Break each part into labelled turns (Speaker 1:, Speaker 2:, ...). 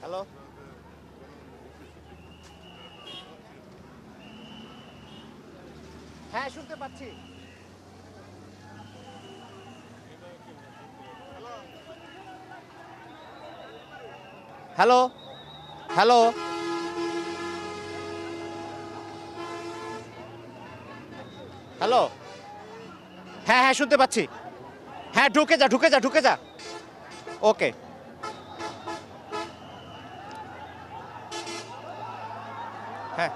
Speaker 1: Hello, হ্যাঁ শুনতে পাচ্ছি। হ্যালো, হ্যালো, হ্যালো, হ্যাঁ হ্যাঁ শুনতে পাচ্ছি। হ্যাঁ ঢুকে যা, ঢুকে যা, ঢুকে যা। ওকে। হ্যাঁ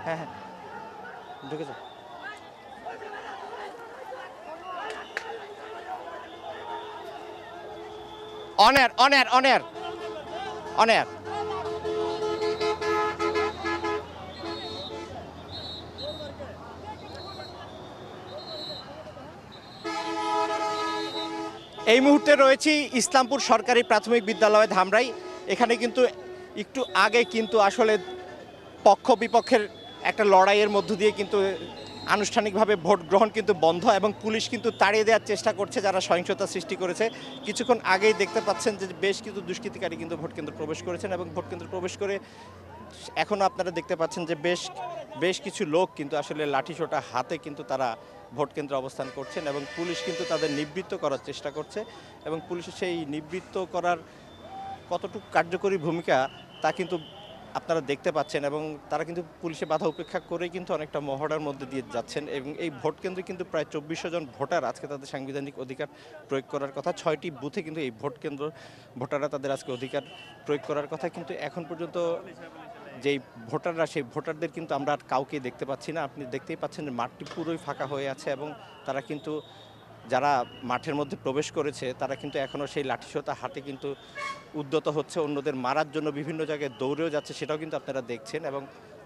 Speaker 1: হ্যাঁ হ্যাঁ ঢুকে যা। On air, on air, on air, on air. এই মুহূর্তে রয়েছি ইসলামপুর সরকারি প্রাথমিক বিদ্যালয় ধামরাই। এখানে কিন্তু একটু আগে কিন্তু আসলে পক্ষ বিপক্ষের একটা লড়াইয়ের মধ্য দিয়ে কিন্তু আনুষ্ঠানিকভাবে ভোট গ্রহণ কিন্তু বন্ধ এবং পুলিশ কিন্তু তাড়িয়ে দেওয়ার চেষ্টা করছে যারা সহিংসতা সৃষ্টি করেছে। কিছুক্ষণ আগেই দেখতে পাচ্ছেন যে বেশ কিছু দুষ্কৃতিকারী কিন্তু ভোটকেন্দ্রে প্রবেশ করেছেন এবং ভোটকেন্দ্রে প্রবেশ করে এখনও আপনারা দেখতে পাচ্ছেন যে বেশ বেশ কিছু লোক কিন্তু আসলে লাঠিসোঁটা হাতে কিন্তু তারা ভোট কেন্দ্রে অবস্থান করছেন এবং পুলিশ কিন্তু তাদের নিবৃত্ত করার চেষ্টা করছে এবং পুলিশের সেই নিবৃত্ত করার কতটুকু কার্যকরী ভূমিকা তা কিন্তু আপনারা দেখতে পাচ্ছেন এবং তারা কিন্তু পুলিশের বাধা উপেক্ষা করেই কিন্তু অনেকটা মহড়ার মধ্যে দিয়ে যাচ্ছেন এবং এই ভোট কেন্দ্রে কিন্তু প্রায় ২৪০০ জন ভোটার আজকে তাদের সাংবিধানিক অধিকার প্রয়োগ করার কথা। ৬টি বুথে কিন্তু এই ভোট কেন্দ্র ভোটাররা তাদের আজকে অধিকার প্রয়োগ করার কথা, কিন্তু এখন পর্যন্ত যেই ভোটাররা সেই ভোটারদের কিন্তু আমরা আর কাউকে দেখতে পাচ্ছি না। আপনি দেখতেই পাচ্ছেন যে মাঠটি পুরোই ফাঁকা হয়ে আছে এবং তারা কিন্তু যারা মাঠের মধ্যে প্রবেশ করেছে তারা কিন্তু এখনও সেই লাঠিসোঁতা হাতে কিন্তু উদ্যত হচ্ছে, অন্যদের মারার জন্য বিভিন্ন জায়গায় দৌড়েও যাচ্ছে, সেটাও কিন্তু আপনারা দেখছেন এবং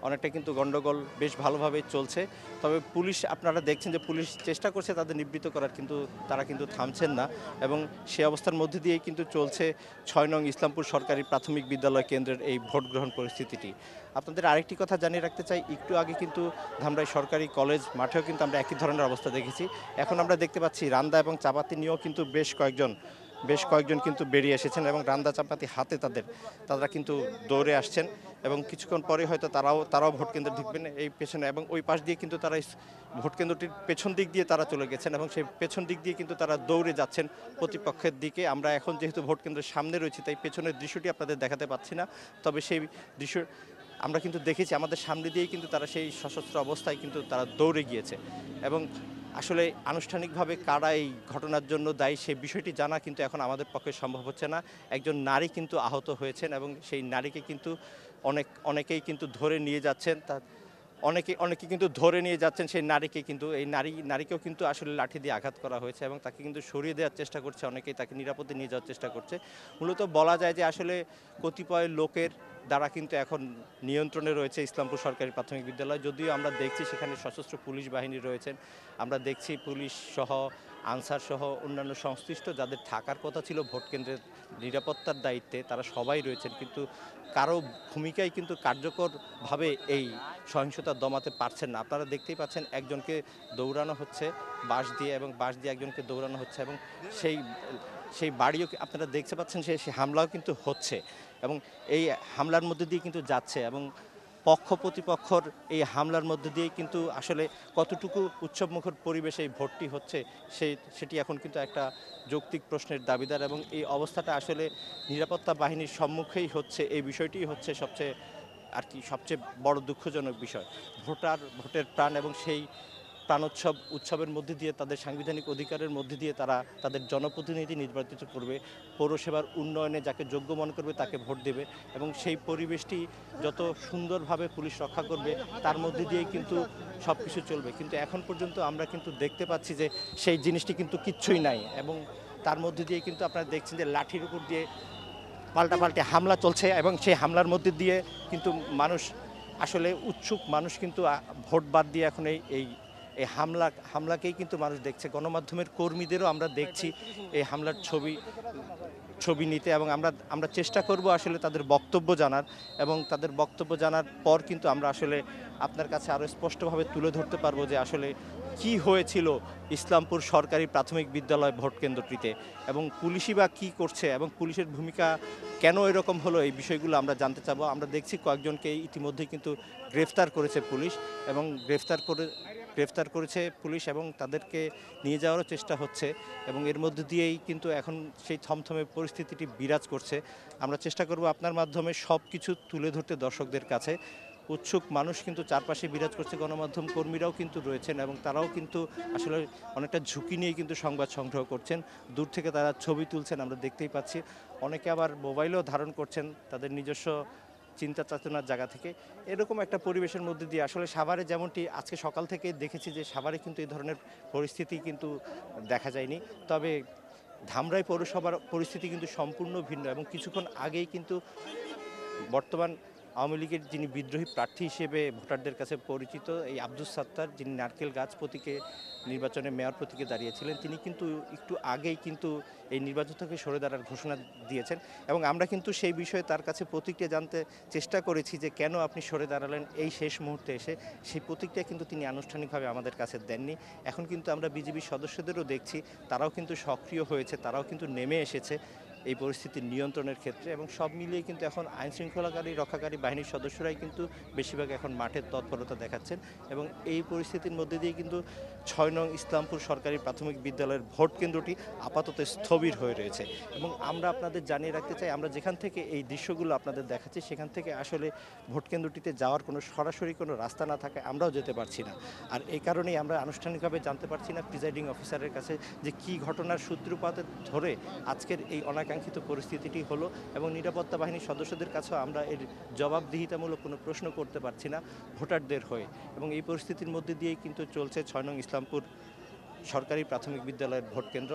Speaker 1: অনেকটা কিন্তু গণ্ডগোল বেশ ভালোভাবেই চলছে। তবে পুলিশ আপনারা দেখছেন যে পুলিশ চেষ্টা করছে তাদের নিবৃত্ত করার, কিন্তু তারা কিন্তু থামছেন না এবং সে অবস্থার মধ্যে দিয়েই কিন্তু চলছে ৬ নং ইসলামপুর সরকারি প্রাথমিক বিদ্যালয় কেন্দ্রের এই ভোট গ্রহণ পরিস্থিতিটি। আপনাদের আরেকটি কথা জানিয়ে রাখতে চাই, একটু আগে কিন্তু ধামরাই সরকারি কলেজ মাঠেও কিন্তু আমরা একই ধরনের অবস্থা দেখেছি। এখন আমরা দেখতে পাচ্ছি রান্দা এবং চাপাতি নিয়েও কিন্তু বেশ কয়েকজন কিন্তু বেরিয়ে এসেছেন এবং রান্দা চাপাতি হাতে তারা কিন্তু দৌড়ে আসছেন এবং কিছুক্ষণ পরে হয়তো তারাও ভোট কেন্দ্রে ঢুকবেন এই পেছনে এবং ওই পাশ দিয়ে কিন্তু তারা ভোট কেন্দ্রটির পেছন দিক দিয়ে তারা চলে গেছেন এবং সেই পেছন দিক দিয়ে কিন্তু তারা দৌড়ে যাচ্ছেন প্রতিপক্ষের দিকে। আমরা এখন যেহেতু ভোট কেন্দ্রের সামনে রয়েছি তাই পেছনের দৃশ্যটি আপনাদের দেখাতে পাচ্ছি না, তবে সেই দৃশ্য আমরা কিন্তু দেখেছি আমাদের সামনে দিয়েই কিন্তু তারা সেই সশস্ত্র অবস্থায় কিন্তু তারা দৌড়ে গিয়েছে এবং আসলে আনুষ্ঠানিকভাবে কারা এই ঘটনার জন্য দায়ী সেই বিষয়টি জানা কিন্তু এখন আমাদের পক্ষে সম্ভব হচ্ছে না। একজন নারী কিন্তু আহত হয়েছেন এবং সেই নারীকে কিন্তু অনেকেই কিন্তু ধরে নিয়ে যাচ্ছেন, অনেকে কিন্তু ধরে নিয়ে যাচ্ছেন সেই নারীকে, কিন্তু এই নারীকেও কিন্তু আসলে লাঠি দিয়ে আঘাত করা হয়েছে এবং তাকে কিন্তু সরিয়ে দেওয়ার চেষ্টা করছে, অনেকেই তাকে নিরাপদে নিয়ে যাওয়ার চেষ্টা করছে। মূলত বলা যায় যে আসলে কতিপয় লোকের দ্বারা কিন্তু এখন নিয়ন্ত্রণে রয়েছে ইসলামপুর সরকারি প্রাথমিক বিদ্যালয়। যদিও আমরা দেখছি সেখানে সশস্ত্র পুলিশ বাহিনী রয়েছেন, আমরা দেখছি পুলিশ সহ আনসার সহ অন্যান্য সংশ্লিষ্ট যাদের থাকার কথা ছিল ভোট কেন্দ্রের নিরাপত্তার দায়িত্বে তারা সবাই রয়েছেন, কিন্তু কারো ভূমিকায় কিন্তু কার্যকরভাবে এই সহিংসতা দমাতে পারছেন না। আপনারা দেখতেই পাচ্ছেন একজনকে দৌড়ানো হচ্ছে বাঁশ দিয়ে এবং বাঁশ দিয়ে একজনকে দৌড়ানো হচ্ছে এবং সেই সেই বাড়িও আপনারা দেখতে পাচ্ছেন সেই হামলাও কিন্তু হচ্ছে এবং এই হামলার মধ্যে দিয়ে কিন্তু যাচ্ছে এবং পক্ষ প্রতিপক্ষর এই হামলার মধ্যে দিয়ে কিন্তু আসলে কতটুকু উৎসবমুখর পরিবেশে এই ভোটটি হচ্ছে সেটি এখন কিন্তু একটা যৌক্তিক প্রশ্নের দাবিদার এবং এই অবস্থাটা আসলে নিরাপত্তা বাহিনীর সম্মুখেই হচ্ছে, এই বিষয়টি হচ্ছে সবচেয়ে বড় দুঃখজনক বিষয়। ভোটের প্রাণ এবং সেই উৎসবের মধ্যে দিয়ে তাদের সাংবিধানিক অধিকারের মধ্যে দিয়ে তারা তাদের জনপ্রতিনিধি নির্বাচিত করবে, পৌরসেবার উন্নয়নে যাকে যোগ্য মনে করবে তাকে ভোট দেবে এবং সেই পরিবেশটি যত সুন্দরভাবে পুলিশ রক্ষা করবে তার মধ্যে দিয়েই কিন্তু সব কিছু চলবে। কিন্তু এখন পর্যন্ত আমরা কিন্তু দেখতে পাচ্ছি যে সেই জিনিসটি কিন্তু কিচ্ছুই নাই এবং তার মধ্যে দিয়ে কিন্তু আপনারা দেখছেন যে লাঠির উপর দিয়ে পাল্টাপাল্টি হামলা চলছে এবং সেই হামলার মধ্যে দিয়ে কিন্তু মানুষ আসলে উৎসুক মানুষ কিন্তু ভোট বাদ দিয়ে এখন এই এই হামলাকেই কিন্তু মানুষ দেখছে। গণমাধ্যমের কর্মীদেরও আমরা দেখছি এই হামলার ছবি নিতে এবং আমরা চেষ্টা করব আসলে তাদের বক্তব্য জানার এবং তাদের বক্তব্য জানার পর কিন্তু আমরা আসলে আপনার কাছে আরও স্পষ্টভাবে তুলে ধরতে পারবো যে আসলে কি হয়েছিল ইসলামপুর সরকারি প্রাথমিক বিদ্যালয় ভোট কেন্দ্রটিতে, এবং পুলিশই বা কী করছে এবং পুলিশের ভূমিকা কেন এরকম হলো, এই বিষয়গুলো আমরা জানতে চাবো। আমরা দেখছি কয়েকজনকে ইতিমধ্যেই কিন্তু গ্রেফতার করেছে পুলিশ, এবং গ্রেফতার করেছে পুলিশ এবং তাদেরকে নিয়ে যাওয়ারও চেষ্টা হচ্ছে, এবং এর মধ্যে দিয়েই কিন্তু এখন সেই থমথমে পরিস্থিতিটি বিরাজ করছে। আমরা চেষ্টা করব আপনার মাধ্যমে সব কিছু তুলে ধরতে দর্শকদের কাছে। উৎসুক মানুষ কিন্তু চারপাশে বিরাজ করছে, গণমাধ্যম কর্মীরাও কিন্তু রয়েছেন এবং তারাও কিন্তু আসলে অনেকটা ঝুঁকি নিয়ে কিন্তু সংবাদ সংগ্রহ করছেন। দূর থেকে তারা ছবি তুলছেন, আমরা দেখতেই পাচ্ছি। অনেকে আবার মোবাইলও ধারণ করছেন তাদের নিজস্ব চিন্তা চেতনার জায়গা থেকে। এরকম একটা পরিবেশের মধ্যে দিয়ে আসলে সাভারে যেমনটি আজকে সকাল থেকে দেখেছি যে সাভারে কিন্তু এই ধরনের পরিস্থিতি কিন্তু দেখা যায়নি, তবে ধামরাই পৌরসভার পরিস্থিতি কিন্তু সম্পূর্ণ ভিন্ন। এবং কিছুক্ষণ আগেই কিন্তু বর্তমান আওয়ামী লীগের যিনি বিদ্রোহী প্রার্থী হিসেবে ভোটারদের কাছে পরিচিত এই আব্দুস সাত্তার, যিনি নারকেল গাছ প্রতীকে নির্বাচনে মেয়র প্রতীকে দাঁড়িয়েছিলেন, তিনি কিন্তু একটু আগেই কিন্তু এই নির্বাচন থেকে সরে দাঁড়ার ঘোষণা দিয়েছেন। এবং আমরা কিন্তু সেই বিষয়ে তার কাছে প্রতিক্রিয়া জানতে চেষ্টা করেছি যে কেন আপনি সরে দাঁড়ালেন এই শেষ মুহূর্তে এসে। সেই প্রতিক্রিয়া কিন্তু তিনি আনুষ্ঠানিকভাবে আমাদের কাছে দেননি। এখন কিন্তু আমরা বিজিবির সদস্যদেরও দেখছি, তারাও কিন্তু সক্রিয় হয়েছে, তারাও কিন্তু নেমে এসেছে এই পরিস্থিতির নিয়ন্ত্রণের ক্ষেত্রে। এবং সব মিলিয়ে কিন্তু এখন আইনশৃঙ্খলাকারী রক্ষাকারী বাহিনীর সদস্যরাই কিন্তু বেশিরভাগ এখন মাঠের তৎপরতা দেখাচ্ছেন। এবং এই পরিস্থিতির মধ্যে দিয়ে কিন্তু ৬ নং ইসলামপুর সরকারি প্রাথমিক বিদ্যালয়ের ভোট কেন্দ্রটি আপাতত স্থবির হয়ে রয়েছে। এবং আমরা আপনাদের জানিয়ে রাখতে চাই, আমরা যেখান থেকে এই দৃশ্যগুলো আপনাদের দেখাচ্ছি সেখান থেকে আসলে ভোট কেন্দ্রটিতে যাওয়ার কোনো সরাসরি কোনো রাস্তা না থাকায় আমরাও যেতে পারছি না। আর এই কারণেই আমরা আনুষ্ঠানিকভাবে জানতে পারছি না প্রিজাইডিং অফিসারের কাছে যে কী ঘটনার সূত্রপাত ধরে আজকের এই অনাকাঙ্ক্ষিত পরিস্থিতিটি হলো। এবং নিরাপত্তা বাহিনীর সদস্যদের কাছেও আমরা এর জবাবদিহিতামূলক কোনো প্রশ্ন করতে পারছি না ভোটারদের হয়ে। এবং এই পরিস্থিতির মধ্যে দিয়েই কিন্তু চলছে ৬ নং ইসলামপুর সরকারি প্রাথমিক বিদ্যালয়ের ভোট কেন্দ্র।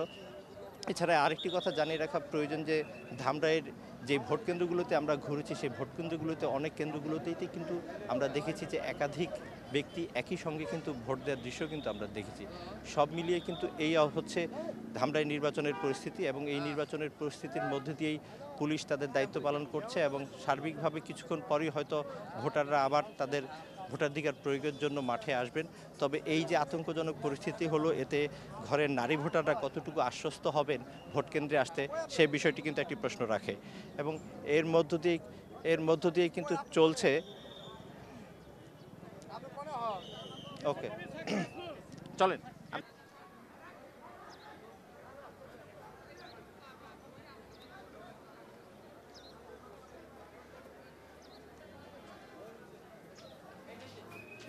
Speaker 1: এছাড়া আরেকটি কথা জানিয়ে রাখা প্রয়োজন যে ধামরাইয়ের যে ভোট কেন্দ্রগুলোতে আমরা ঘুরেছি সেই ভোট কেন্দ্রগুলোতে অনেক কেন্দ্রগুলোতেই কিন্তু আমরা দেখেছি যে একাধিক ব্যক্তি একই সঙ্গে কিন্তু ভোট দেওয়ার দৃশ্য কিন্তু আমরা দেখেছি। সব মিলিয়ে কিন্তু এই হচ্ছে ধামরাই নির্বাচনের পরিস্থিতি। এবং এই নির্বাচনের পরিস্থিতির মধ্যে দিয়েই পুলিশ তাদের দায়িত্ব পালন করছে এবং সার্বিকভাবে কিছুক্ষণ পরেই হয়তো ভোটাররা আবার তাদের ভোটাধিকার প্রয়োগের জন্য মাঠে আসবেন। তবে এই যে আতঙ্কজনক পরিস্থিতি হলো, এতে ঘরের নারী ভোটাররা কতটুকু আশ্বস্ত হবেন ভোট কেন্দ্রে আসতে, সেই বিষয়টি কিন্তু একটি প্রশ্ন রাখে। এবং এর মধ্য দিয়ে কিন্তু চলছে। ওকে, চলেন।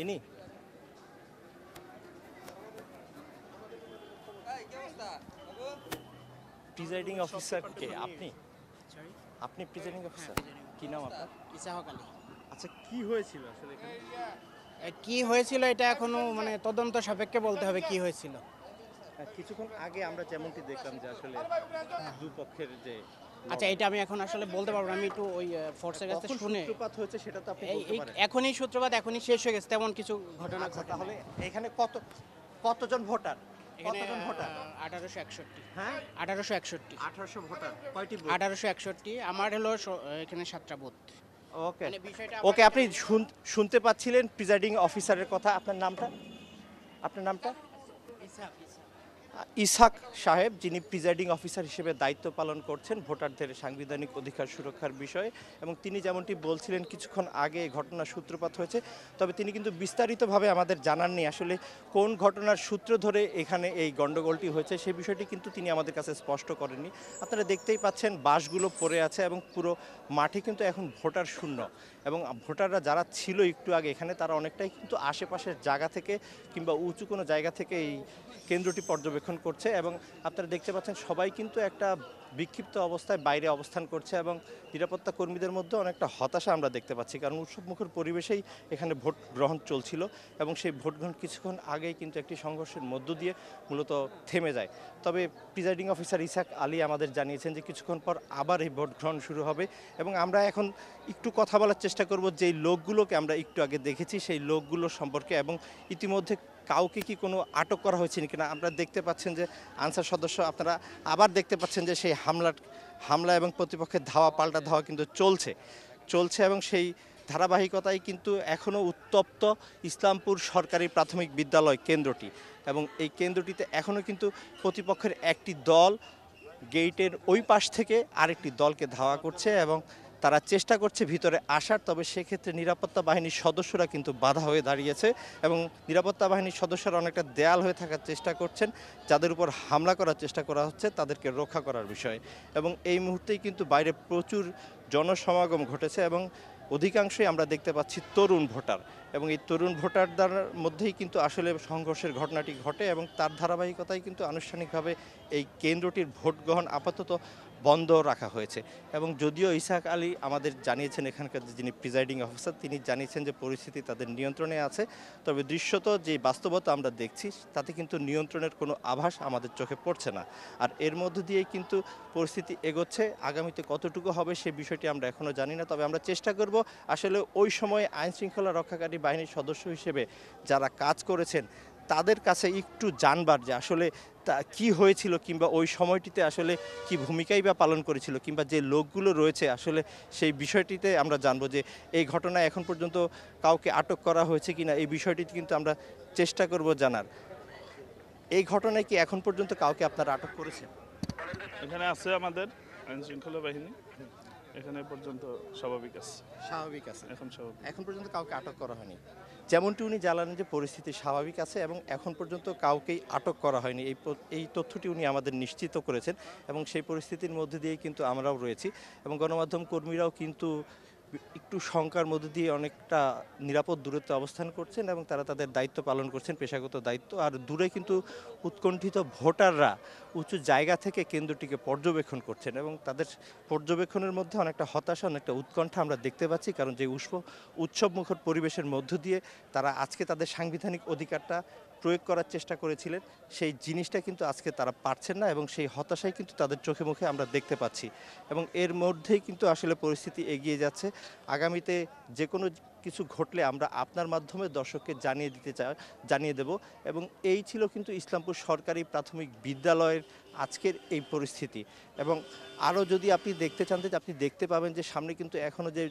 Speaker 1: ইনি প্রিজাইডিং অফিসার কে? আপনি প্রিজাইডিং অফিসার? কি নাম আপনার?
Speaker 2: ইসাহক আলী।
Speaker 1: আচ্ছা, কি হয়েছিল আসলে এখানে?
Speaker 2: কি হয়েছিল এটা এখনো মানে তদন্ত সাপেক্ষে বলতে হবে কি হয়েছিল।
Speaker 1: কিছুক্ষণ আগে আমরা যেমনটি দেখলাম যে আসলে দুপক্ষের যে
Speaker 2: আচ্ছা, এটা আমি এখন আসলে বলতে পারবো না, আমি একটু ওই ফোর্সের কাছে
Speaker 1: কখন
Speaker 2: শুনে
Speaker 1: সূত্রপাত হয়েছে সেটা তো আপনি বলতে পারেন।
Speaker 2: এখনই সূত্রপাত, এখনই শেষ হয়ে গেছে, তেমন কিছু ঘটনা
Speaker 1: আচ্ছা,
Speaker 2: ঘটে।
Speaker 1: তাহলে এখানে কতজন ভোটার? কতজন ভোটার?
Speaker 2: 1861।
Speaker 1: হ্যাঁ,
Speaker 2: 1861।
Speaker 1: 1800 ভোটার। কয়টি বুথ?
Speaker 2: 1861। আমার হলো এখানে 7টা বুথ।
Speaker 1: ওকে,
Speaker 2: মানে বিষয়টা
Speaker 1: ওকে, আপনি শুনতে পাচ্ছিলেন প্রিজাইডিং অফিসারের কথা। আপনার নামটা? ইসহাক সাহেব, যিনি প্রিজাইডিং অফিসার হিসেবে দায়িত্ব পালন করছেন ভোটারদের সাংবিধানিক অধিকার সুরক্ষার বিষয়ে। এবং তিনি যেমনটি বলছিলেন কিছুক্ষণ আগে ঘটনার সূত্রপাত হয়েছে, তবে তিনি কিন্তু বিস্তারিতভাবে আমাদের জানাননি আসলে কোন ঘটনার সূত্র ধরে এখানে এই গণ্ডগোলটি হয়েছে, সেই বিষয়টি কিন্তু তিনি আমাদের কাছে স্পষ্ট করেননি। আপনারা দেখতেই পাচ্ছেন বাসগুলো পড়ে আছে এবং পুরো মাঠে কিন্তু এখন ভোটার শূন্য। এবং ভোটাররা যারা ছিল একটু আগে এখানে, তারা অনেকটাই কিন্তু আশেপাশের জায়গা থেকে কিংবা উঁচু কোনো জায়গা থেকে এই কেন্দ্রটি পর্যবেক্ষণ করছে। এবং আপনারা দেখতে পাচ্ছেন সবাই কিন্তু একটা বিক্ষিপ্ত অবস্থায় বাইরে অবস্থান করছে এবং নিরাপত্তা কর্মীদের মধ্যে অনেকটা হতাশা আমরা দেখতে পাচ্ছি, কারণ উৎসবমুখর পরিবেশেই এখানে ভোট গ্রহণ চলছিল এবং সেই ভোট গ্রহণ কিছুক্ষণ আগেই কিন্তু একটি সংঘর্ষের মধ্য দিয়ে মূলত থেমে যায়। তবে প্রিজাইডিং অফিসার ইসহাক আলী আমাদের জানিয়েছেন যে কিছুক্ষণ পর আবার এই ভোট গ্রহণ শুরু হবে। এবং আমরা এখন একটু কথা বলার চেষ্টা করব যেই লোকগুলোকে আমরা একটু আগে দেখেছি সেই লোকগুলো সম্পর্কে, এবং ইতিমধ্যে কাউকে কি কোনো আটক করা হয়েছে কিনা। আপনারা দেখতে পাচ্ছেন যে আনসার সদস্য, আপনারা আবার দেখতে পাচ্ছেন যে সেই হামলা এবং প্রতিপক্ষের ধাওয়া পাল্টা ধাওয়া কিন্তু চলছে এবং সেই ধারাবাহিকতায় কিন্তু এখনও উত্তপ্ত ইসলামপুর সরকারি প্রাথমিক বিদ্যালয় কেন্দ্রটি। এবং এই কেন্দ্রটিতে এখনও কিন্তু প্রতিপক্ষের একটি দল গেটের ওই পাশ থেকে আরেকটি দলকে ধাওয়া করছে এবং তারা চেষ্টা করছে ভিতরে আসার, তবে সেক্ষেত্রে নিরাপত্তা বাহিনীর সদস্যরা কিন্তু বাধা হয়ে দাঁড়িয়েছে এবং নিরাপত্তা বাহিনীর সদস্যরা অনেকটা দেয়াল হয়ে থাকার চেষ্টা করছেন, যাদের উপর হামলা করার চেষ্টা করা হচ্ছে তাদেরকে রক্ষা করার বিষয়ে। এবং এই মুহূর্তেই কিন্তু বাইরে প্রচুর জনসমাগম ঘটেছে এবং অধিকাংশই আমরা দেখতে পাচ্ছি তরুণ ভোটার, এবং এই তরুণ ভোটারদের মধ্যেই কিন্তু আসলে সংঘর্ষের ঘটনাটি ঘটে এবং তার ধারাবাহিকতায় কিন্তু আনুষ্ঠানিকভাবে এই কেন্দ্রটির ভোট গ্রহণ আপাতত বন্ধ রাখা হয়েছে। এবং যদিও ইসহাক আলী আমাদের জানিয়েছেন, এখানকার যিনি প্রিজাইডিং অফিসার, তিনি জানিয়েছেন যে পরিস্থিতি তাদের নিয়ন্ত্রণে আছে, তবে দৃশ্যত যে বাস্তবতা আমরা দেখছি তাতে কিন্তু নিয়ন্ত্রণের কোনো আভাস আমাদের চোখে পড়ছে না। আর এর মধ্য দিয়েই কিন্তু পরিস্থিতি এগোচ্ছে। আগামীতে কতটুকু হবে সে বিষয়টি আমরা এখনও জানি না, তবে আমরা চেষ্টা করব আসলে ওই সময় আইন শৃঙ্খলা রক্ষাকারী বাহিনীর সদস্য হিসেবে যারা কাজ করেছেন তাদের কাছে একটু জানবার যে আসলে তা কী হয়েছিল, কিংবা ওই সময়টিতে আসলে কি ভূমিকাই বা পালন করেছিল, কিংবা যে লোকগুলো রয়েছে আসলে সেই বিষয়টিতে আমরা জানবো যে এই ঘটনায় এখন পর্যন্ত কাউকে আটক করা হয়েছে কিনা, এই বিষয়টিতে কিন্তু আমরা চেষ্টা করব জানার। এই ঘটনায় কি এখন পর্যন্ত কাউকে আপনারা আটক করেছেন?
Speaker 3: এখানে আছে আমাদের আইন শৃঙ্খলা বাহিনী, এখানে পর্যন্ত স্বাভাবিক আছে।
Speaker 1: স্বাভাবিক আছে,
Speaker 3: এখন স্বাভাবিক।
Speaker 1: এখন পর্যন্ত কাউকে আটক করা হয়নি। যেমনটি উনি জানালেন যে পরিস্থিতি স্বাভাবিক আছে এবং এখন পর্যন্ত কাউকেই আটক করা হয়নি, এই তথ্যটি উনি আমাদের নিশ্চিত করেছেন এবং সেই পরিস্থিতির মধ্যে দিয়েই কিন্তু আমরাও রয়েছি এবং গণমাধ্যম কর্মীরাও কিন্তু একটু শঙ্কার মধ্যে দিয়ে অনেকটা নিরাপদ দূরত্বে অবস্থান করছেন এবং তারা তাদের দায়িত্ব পালন করছেন, পেশাগত দায়িত্ব। আর দূরে কিন্তু উৎকণ্ঠিত ভোটাররা উঁচু জায়গা থেকে কেন্দ্রটিকে পর্যবেক্ষণ করছেন এবং তাদের পর্যবেক্ষণের মধ্যে অনেকটা হতাশা, অনেকটা উৎকণ্ঠা আমরা দেখতে পাচ্ছি, কারণ যে উৎসবমুখর পরিবেশের মধ্য দিয়ে তারা আজকে তাদের সাংবিধানিক অধিকারটা প্রয়োগ করার চেষ্টা করেছিলেন, সেই জিনিসটা কিন্তু আজকে তারা পারছেন না এবং সেই হতাশাই কিন্তু তাদের চোখে মুখে আমরা দেখতে পাচ্ছি। এবং এর মধ্যেই কিন্তু আসলে পরিস্থিতি এগিয়ে যাচ্ছে। আগামীতে যে কোনো কিছু ঘটলে আমরা আপনার মাধ্যমে দর্শককে জানিয়ে দেব। এবং এই ছিল কিন্তু ইসলামপুর সরকারি প্রাথমিক বিদ্যালয়ের আজকের এই পরিস্থিতি। এবং আরও যদি আপনি দেখতে চান, যে আপনি দেখতে পাবেন যে সামনে কিন্তু এখনও যে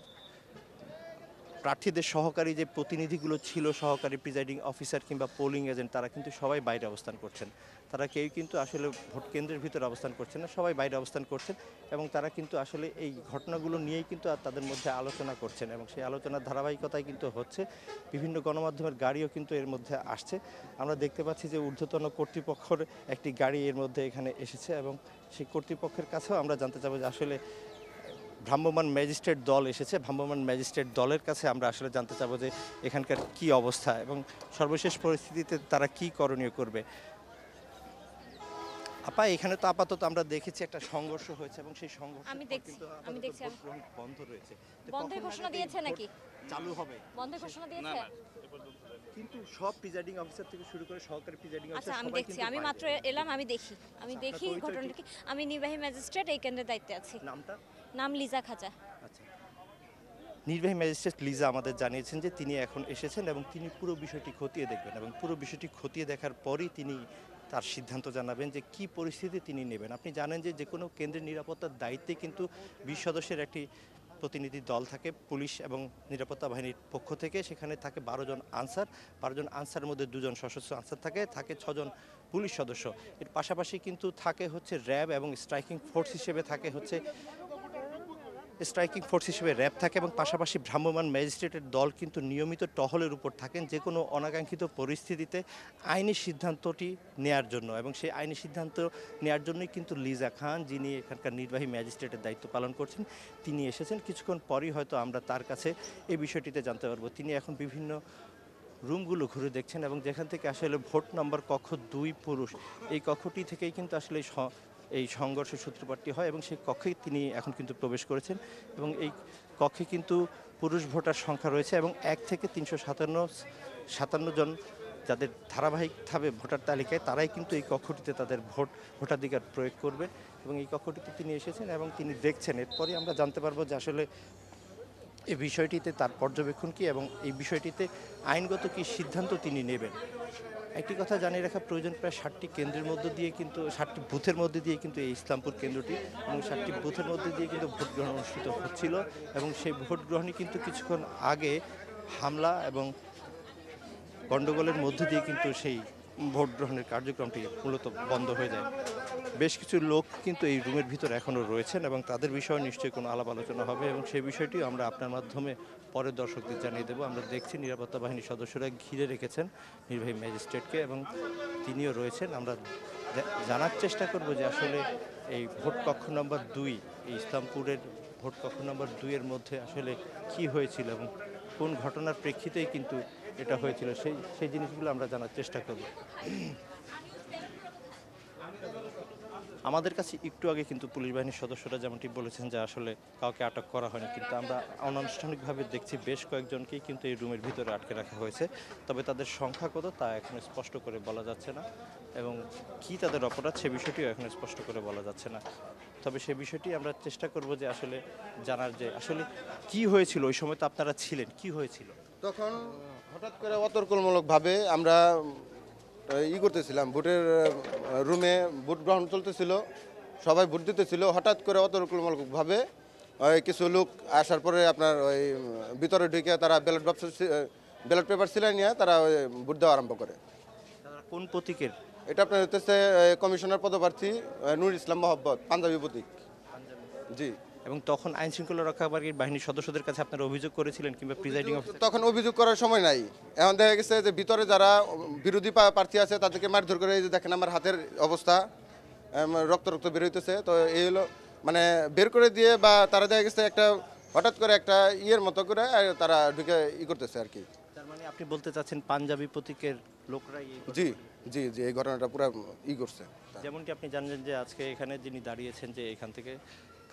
Speaker 1: প্রার্থীদের সহকারী যে প্রতিনিধিগুলো ছিল, সহকারী প্রিজাইডিং অফিসার কিংবা পোলিং এজেন্ট, তারা কিন্তু সবাই বাইরে অবস্থান করছেন। তারা কেউ কিন্তু আসলে ভোট কেন্দ্রের ভিতরে অবস্থান করছেন না, সবাই বাইরে অবস্থান করছেন এবং তারা কিন্তু আসলে এই ঘটনাগুলো নিয়েই কিন্তু তাদের মধ্যে আলোচনা করছেন এবং সেই আলোচনার ধারাবাহিকতায় কিন্তু হচ্ছে। বিভিন্ন গণমাধ্যমের গাড়িও কিন্তু এর মধ্যে আসছে। আমরা দেখতে পাচ্ছি যে ঊর্ধ্বতন কর্তৃপক্ষের একটি গাড়ি এর মধ্যে এখানে এসেছে এবং সেই কর্তৃপক্ষের কাছেও আমরা জানতে চাবো যে আসলে ভ্রাম্যমাণ ম্যাজিস্ট্রেট দল এসেছে, ভ্রাম্যমাণ ম্যাজিস্ট্রেট দলের কাছে আমরা আসলে জানতে চাবো যে এখানকার কি অবস্থা এবং সর্বশেষ পরিস্থিতিতে তারা কি করণীয় করবে। আপা, এখানে তো আপাতত আমরা দেখেছি একটা সংঘর্ষ হয়েছে এবং সেই সংঘর্ষ
Speaker 4: আমি দেখছি
Speaker 1: বন্ধ রয়েছে। তো
Speaker 4: বন্ধের
Speaker 1: কখন
Speaker 4: ঘোষণা
Speaker 1: নাগাদ এই
Speaker 4: দিয়েছে
Speaker 1: ভোট
Speaker 4: নাকি?
Speaker 1: চালু হবে?
Speaker 4: বন্ধের ঘোষণা
Speaker 3: না
Speaker 4: দিয়েছে?
Speaker 3: না, এ পর্যন্ত দেয়নি।
Speaker 1: কিন্তু সব প্রিজাইডিং অফিসার থেকে শুরু করে সহকারী প্রিজাইডিং
Speaker 4: আচ্ছা,
Speaker 1: অফিসার
Speaker 4: আমি
Speaker 1: সবাই
Speaker 4: দেখছি,
Speaker 1: কিন্তু
Speaker 4: আমি
Speaker 1: বাইরে।
Speaker 4: মাত্র এলাম, আমি দেখি
Speaker 1: আপনার
Speaker 4: দেখি
Speaker 1: পরিচয়
Speaker 4: ঘটনাটা
Speaker 1: কি?
Speaker 4: কি। আমি নির্বাহী ম্যাজিস্ট্রেট এই কেন্দ্রের দায়িত্বে আছি।
Speaker 1: নামটা?
Speaker 4: নাম লিজা খাজা।
Speaker 1: আচ্ছা, নির্বাহী ম্যাজিস্ট্রেট লিজা আমাদের জানিয়েছেন যে তিনি এখন এসেছেন এবং তিনি পুরো বিষয়টি খতিয়ে দেখবেন এবং পুরো বিষয়টি খতিয়ে দেখার পরই তিনি তার সিদ্ধান্ত জানাবেন যে কি পরিস্থিতি তিনি নেবেন। আপনি জানেন যে যে কোনো কেন্দ্রের নিরাপত্তার দায়িত্বে কিন্তু 20 সদস্যের একটি প্রতিনিধি দল থাকে পুলিশ এবং নিরাপত্তা বাহিনীর পক্ষ থেকে। সেখানে থাকে 12 জন আনসার, 12 জন আনসারের মধ্যে 2 জন সশস্ত্র আনসার থাকে 6 জন পুলিশ সদস্য। এর পাশাপাশি কিন্তু থাকে হচ্ছে র্যাব এবং স্ট্রাইকিং ফোর্স হিসেবে থাকে হচ্ছে র্যাব থাকে এবং পাশাপাশি ভ্রাম্যমাণ ম্যাজিস্ট্রেটের দল কিন্তু নিয়মিত টহলের উপর থাকেন যে কোনো অনাকাঙ্ক্ষিত পরিস্থিতিতে আইনি সিদ্ধান্তটি নেয়ার জন্য। এবং সেই আইনি সিদ্ধান্ত নেয়ার জন্যই কিন্তু লিজা খান, যিনি এখানকার নির্বাহী ম্যাজিস্ট্রেটের দায়িত্ব পালন করছেন, তিনি এসেছেন। কিছুক্ষণ পরই হয়তো আমরা তার কাছে এই বিষয়টিতে জানতে পারবো। তিনি এখন বিভিন্ন রুমগুলো ঘুরে দেখছেন এবং যেখান থেকে আসলে ভোট নম্বর কক্ষ 2 পুরুষ, এই কক্ষটি থেকেই কিন্তু আসলে এই সংঘর্ষের সূত্রপাতটি হয় এবং সেই কক্ষেই তিনি এখন কিন্তু প্রবেশ করেছেন এবং এই কক্ষে কিন্তু পুরুষ ভোটার সংখ্যা রয়েছে এবং 1 থেকে 357 জন যাদের ধারাবাহিকভাবে ভোটার তালিকায়, তারাই কিন্তু এই কক্ষটিতে তাদের ভোটাধিকার প্রয়োগ করবে এবং এই কক্ষটিতে তিনি এসেছেন এবং তিনি দেখছেন। এরপরই আমরা জানতে পারবো যে আসলে এই বিষয়টিতে তার পর্যবেক্ষণ কী এবং এই বিষয়টিতে আইনগত কী সিদ্ধান্ত তিনি নেবেন। একটি কথা জানিয়ে রাখা প্রয়োজন, প্রায় 60টি কেন্দ্রের মধ্যে দিয়ে কিন্তু 60টি বুথের মধ্যে দিয়ে কিন্তু এই ইসলামপুর কেন্দ্রটি এবং 60টি বুথের মধ্যে দিয়ে কিন্তু ভোট গ্রহণ অনুষ্ঠিত হচ্ছিল এবং সেই ভোট গ্রহণে কিন্তু কিছুক্ষণ আগে হামলা এবং গণ্ডগোলের মধ্য দিয়ে কিন্তু সেই ভোট গ্রহণের কার্যক্রমটি মূলত বন্ধ হয়ে যায়। বেশ কিছু লোক কিন্তু এই রুমের ভিতর এখনও রয়েছেন এবং তাদের বিষয়ে নিশ্চয়ই কোনো আলাপ আলোচনা হবে এবং সেই বিষয়টিও আমরা আপনার মাধ্যমে পরে দর্শকদের জানিয়ে দেবো। আমরা দেখছি নিরাপত্তা বাহিনীর সদস্যরা ঘিরে রেখেছেন নির্বাহী ম্যাজিস্ট্রেটকে এবং তিনিও রয়েছেন। আমরা জানার চেষ্টা করব যে আসলে এই ভোট কক্ষ নম্বর 2, এই ইসলামপুরের ভোট কক্ষ নম্বর 2 এর মধ্যে আসলে কি হয়েছিল এবং কোন ঘটনার প্রেক্ষিতেই কিন্তু এটা হয়েছিল সেই জিনিসগুলো আমরা জানার চেষ্টা করব। আমাদের কাছে একটু আগে কিন্তু পুলিশ বাহিনীর সদস্যরা যেমনটি বলেছেন যে আসলে কাউকে আটক করা হয়নি, কিন্তু আমরা অনানুষ্ঠানিকভাবে দেখছি বেশ কয়েকজনকেই কিন্তু এই রুমের ভিতরে আটকে রাখা হয়েছে। তবে তাদের সংখ্যা কত তা এখন স্পষ্ট করে বলা যাচ্ছে না এবং কি তাদের অপরাধ সে বিষয়টিও এখন স্পষ্ট করে বলা যাচ্ছে না। তবে সে বিষয়টি আমরা চেষ্টা করব যে আসলে জানার যে আসলে কি হয়েছিল ওই সময়। তো আপনারা ছিলেন, কি হয়েছিল
Speaker 5: তখন? হঠাৎ করে অতর্কমূলকভাবে আমরা করতেছিলাম, ভোটের রুমে ভোট গ্রহণ চলতেছিল, সবাই ভোট দিতেছিল। হঠাৎ করে অতর্কমূলকভাবে কিছু লোক আসার পরে আপনার ওই ভিতরে ঢুকে তারা ব্যালট পেপার সিলাই নিয়ে তারা ওই ভোট দেওয়া আরম্ভ করে।
Speaker 1: তারা কোন প্রতীকের?
Speaker 5: এটা আপনার হতেছে কমিশনার পদপ্রার্থী নুর ইসলাম মোহাম্মদ, পাঞ্জাবি প্রতীক। জি।
Speaker 1: এবং তখন আইন শৃঙ্খলা রক্ষাকারী বাহিনীর সদস্যদের কাছে আপনারা অভিযোগ করেছিলেন কিংবা প্রিজাইডিং অফিসার?
Speaker 5: তখন অভিযোগ করার সময় নাই। এখন দেখা গেছে যে ভিতরে যারা বিরোধী প্রার্থী আছে তাদেরকে মারধর করে, এই যে দেখেন আমার হাতের অবস্থা, রক্ত রক্ত বের হইতেছে। তো এই হলো মানে বের করে দিয়ে বা তারা দেখা গেছে একটা হঠাৎ করে একটা ইয়ের মতো করে তারা ঢুকে করতেছে আর কি।
Speaker 1: তার মানে আপনি বলতে চাচ্ছেন পাঞ্জাবি প্রতীকের লোকরাই
Speaker 5: জি জি জি, এই ঘটনাটা পুরো করছে।
Speaker 1: যেমনটি আপনি জানেন যে আজকে এখানে যিনি দাঁড়িয়েছেন যে এখান থেকে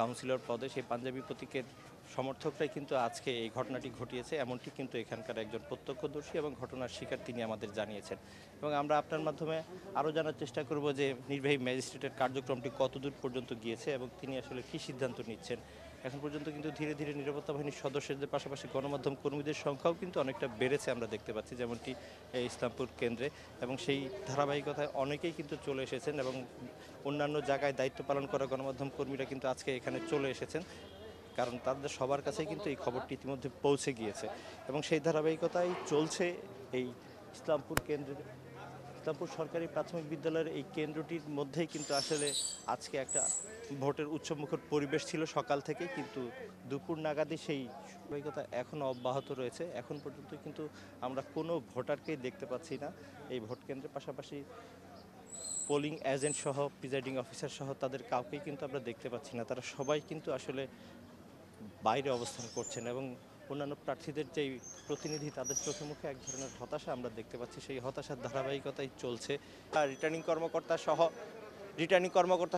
Speaker 1: কাউন্সিলর পদে, সেই পাঞ্জাবি প্রতীকের সমর্থকরাই কিন্তু আজকে এই ঘটনাটি ঘটিয়েছে, এমনটি কিন্তু এখানকার একজন প্রত্যক্ষদর্শী এবং ঘটনার শিকার তিনি আমাদের জানিয়েছেন। এবং আমরা আপনার মাধ্যমে আরও জানার চেষ্টা করব যে নির্বাহী ম্যাজিস্ট্রেটের কার্যক্রমটি কতদূর পর্যন্ত গিয়েছে এবং তিনি আসলে কী সিদ্ধান্ত নিচ্ছেন। এখন পর্যন্ত কিন্তু ধীরে ধীরে নিরাপত্তা বাহিনীর সদস্যদের পাশাপাশি গণমাধ্যম কর্মীদের সংখ্যাও কিন্তু অনেকটা বেড়েছে আমরা দেখতে পাচ্ছি, যেমনটি এই ইসলামপুর কেন্দ্রে। এবং সেই ধারাবাহিকতায় অনেকেই কিন্তু চলে এসেছেন এবং অন্যান্য জায়গায় দায়িত্ব পালন করা গণমাধ্যম কর্মীরা কিন্তু আজকে এখানে চলে এসেছেন, কারণ তাদের সবার কাছেই কিন্তু এই খবরটি ইতিমধ্যে পৌঁছে গিয়েছে। এবং সেই ধারাবাহিকতায় চলছে এই ইসলামপুর কেন্দ্রের, ইসলামপুর সরকারি প্রাথমিক বিদ্যালয়ের এই কেন্দ্রটির মধ্যেই কিন্তু আসলে আজকে একটা ভোটের উৎসবমুখর পরিবেশ ছিল সকাল থেকে, কিন্তু দুপুর নাগাদই সেই ধারাবাহিকতা এখনও অব্যাহত রয়েছে। এখন পর্যন্ত কিন্তু আমরা কোনো ভোটারকেই দেখতে পাচ্ছি না এই ভোট কেন্দ্রের, পাশাপাশি পোলিং এজেন্ট সহ প্রিজাইডিং অফিসার সহ তাদের কাউকেই কিন্তু আমরা দেখতে পাচ্ছি না। তারা সবাই কিন্তু আসলে বাইরে অবস্থান করছেন এবং অন্যান্য প্রার্থীদের যেই প্রতিনিধি তাদের চোখে মুখে এক ধরনের হতাশা আমরা দেখতে পাচ্ছি। সেই হতাশার ধারাবাহিকতাই চলছে। আর রিটার্নিং কর্মকর্তা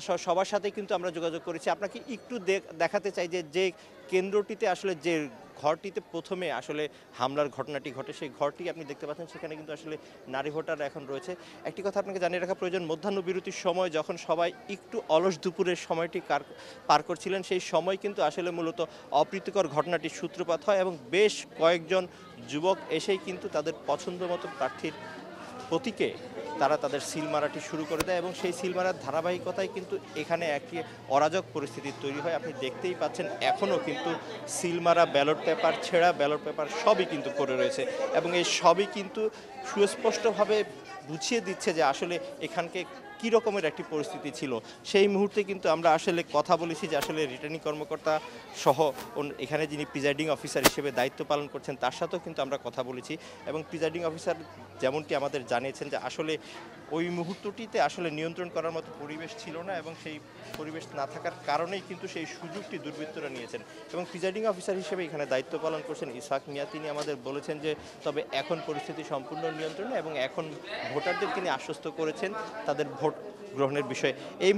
Speaker 1: সহ সবার সাথে কিন্তু আমরা যোগাযোগ করেছি। আপনাকে একটু দেখাতে চাই যে কেন্দ্রটিতে আসলে যে ঘরটিতে প্রথমে আসলে হামলার ঘটনাটি ঘটে, সেই ঘরটি আপনি দেখতে পাচ্ছেন, সেখানে কিন্তু আসলে নারী ভোটার এখন রয়েছে। একটি কথা আপনাকে জানিয়ে রাখা প্রয়োজন, মধ্যাহ্ন বিরতির সময় যখন সবাই একটু অলস দুপুরের সময়টি পার করছিলেন, সেই সময় কিন্তু আসলে মূলত অপ্রীতিকর ঘটনাটির সূত্রপাত হয় এবং বেশ কয়েকজন যুবক এসেই কিন্তু তাদের পছন্দ মতো প্রার্থীর প্রতীকে তারা তাদের সিল মারাটি শুরু করে দেয় এবং সেই সিল মারার ধারাবাহিকতায় কিন্তু এখানে একটি অরাজক পরিস্থিতি তৈরি হয়। আপনি দেখতেই পাচ্ছেন এখনও কিন্তু সিল মারা, ব্যালট পেপার ছেঁড়া, ব্যালট পেপার সবই কিন্তু পড়ে রয়েছে এবং এই সবই কিন্তু সুস্পষ্টভাবে বুঝিয়ে দিচ্ছে যে আসলে এখানকে কী রকমের একটি পরিস্থিতি ছিল। সেই মুহূর্তে কিন্তু আমরা আসলে কথা বলেছি যে আসলে রিটার্নিং কর্মকর্তা সহ এখানে যিনি প্রিজাইডিং অফিসার হিসেবে দায়িত্ব পালন করছেন তার সাথেও কিন্তু আমরা কথা বলেছি এবং প্রিজাইডিং অফিসার যেমনটি আমাদের জানিয়েছেন যে আসলে ওই মুহূর্তটিতে আসলে নিয়ন্ত্রণ করার মতো পরিবেশ ছিল না এবং সেই পরিবেশ না থাকার কারণেই কিন্তু সেই সুযোগটি দুর্বৃত্তরা নিয়েছেন। এবং প্রিজাইডিং অফিসার হিসেবে এখানে দায়িত্ব পালন করছেন ইসহাক মিয়া, তিনি আমাদের বলেছেন যে তবে এখন পরিস্থিতি সম্পূর্ণ নিয়ন্ত্রণে এবং এখন ভোটারদের তিনি আশ্বস্ত করেছেন তাদের ভোট গ্রহণের বিষয়ে। এই